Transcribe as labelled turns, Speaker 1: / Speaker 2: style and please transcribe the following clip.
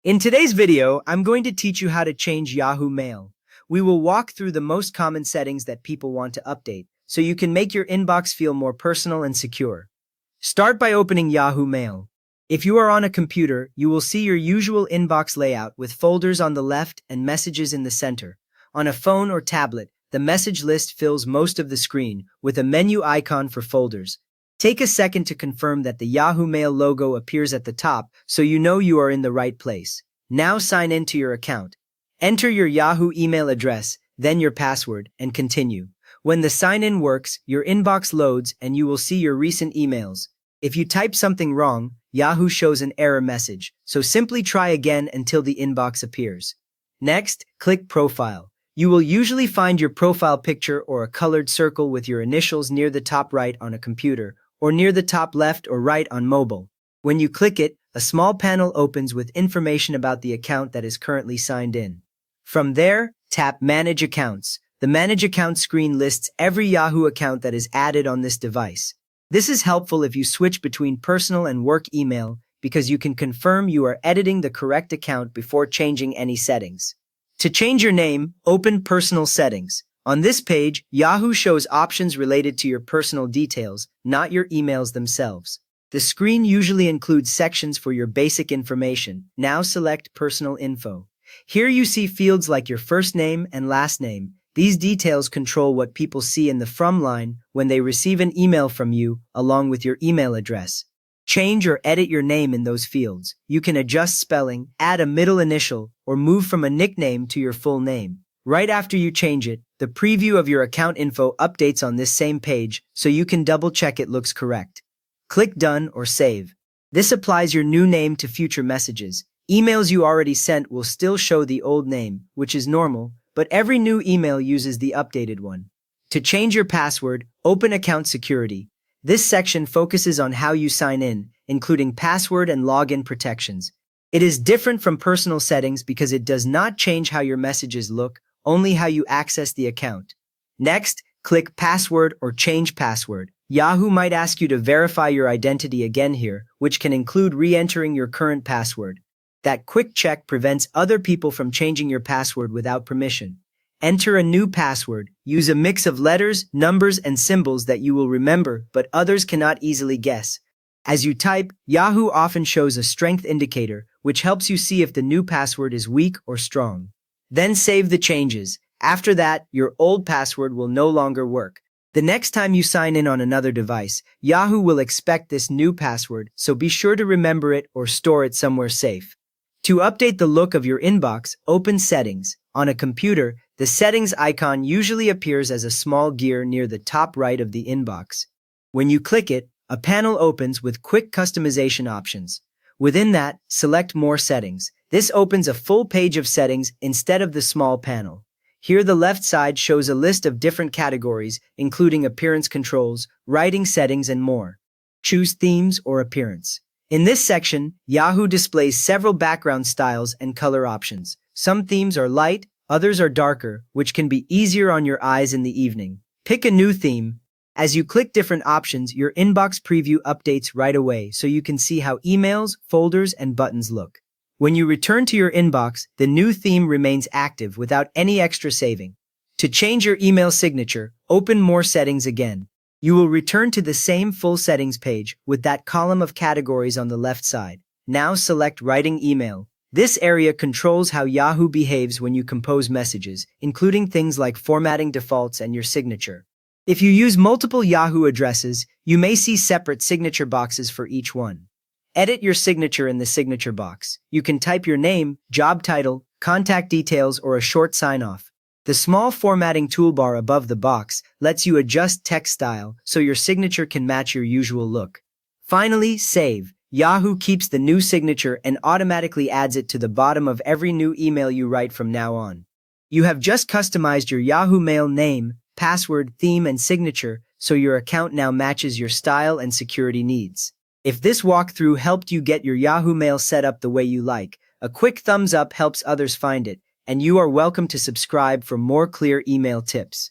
Speaker 1: In today's video, I'm going to teach you how to change Yahoo Mail. We will walk through the most common settings that people want to update, so you can make your inbox feel more personal and secure. Start by opening Yahoo Mail. If you are on a computer, you will see your usual inbox layout with folders on the left and messages in the center. On a phone or tablet, the message list fills most of the screen, with a menu icon for folders. Take a second to confirm that the Yahoo Mail logo appears at the top so you know you are in the right place. Now sign in to your account. Enter your Yahoo email address, then your password, and continue. When the sign-in works, your inbox loads and you will see your recent emails. If you type something wrong, Yahoo shows an error message, so simply try again until the inbox appears. Next, click Profile. You will usually find your profile picture or a colored circle with your initials near the top right on a computer, or near the top left or right on mobile. When you click it, a small panel opens with information about the account that is currently signed in. From there, tap Manage Accounts. The Manage Accounts screen lists every Yahoo account that is added on this device. This is helpful if you switch between personal and work email because you can confirm you are editing the correct account before changing any settings. To change your name, open Personal Settings. On this page, Yahoo shows options related to your personal details, not your emails themselves. The screen usually includes sections for your basic information. Now select Personal Info. Here you see fields like your first name and last name. These details control what people see in the From line when they receive an email from you, along with your email address. Change or edit your name in those fields. You can adjust spelling, add a middle initial, or move from a nickname to your full name. Right after you change it, the preview of your account info updates on this same page so you can double-check it looks correct. Click Done or Save. This applies your new name to future messages. Emails you already sent will still show the old name, which is normal, but every new email uses the updated one. To change your password, open Account Security. This section focuses on how you sign in, including password and login protections. It is different from personal settings because it does not change how your messages look, only how you access the account. Next, click Password or Change Password. Yahoo might ask you to verify your identity again here, which can include re-entering your current password. That quick check prevents other people from changing your password without permission. Enter a new password. Use a mix of letters, numbers, and symbols that you will remember, but others cannot easily guess. As you type, Yahoo often shows a strength indicator, which helps you see if the new password is weak or strong. Then save the changes. After that, your old password will no longer work. The next time you sign in on another device, Yahoo will expect this new password, so be sure to remember it or store it somewhere safe. To update the look of your inbox, open Settings. On a computer, the Settings icon usually appears as a small gear near the top right of the inbox. When you click it, a panel opens with quick customization options. Within that, select More Settings. This opens a full page of settings instead of the small panel. Here the left side shows a list of different categories, including appearance controls, writing settings, and more. Choose Themes or Appearance. In this section, Yahoo displays several background styles and color options. Some themes are light, others are darker, which can be easier on your eyes in the evening. Pick a new theme. As you click different options, your inbox preview updates right away so you can see how emails, folders, and buttons look. When you return to your inbox, the new theme remains active without any extra saving. To change your email signature, open More Settings again. You will return to the same full settings page with that column of categories on the left side. Now select Writing Email. This area controls how Yahoo behaves when you compose messages, including things like formatting defaults and your signature. If you use multiple Yahoo addresses, you may see separate signature boxes for each one. Edit your signature in the signature box. You can type your name, job title, contact details, or a short sign-off. The small formatting toolbar above the box lets you adjust text style so your signature can match your usual look. Finally, save. Yahoo keeps the new signature and automatically adds it to the bottom of every new email you write from now on. You have just customized your Yahoo Mail name, password, theme, and signature so your account now matches your style and security needs. If this walkthrough helped you get your Yahoo Mail set up the way you like, a quick thumbs up helps others find it, and you are welcome to subscribe for more clear email tips.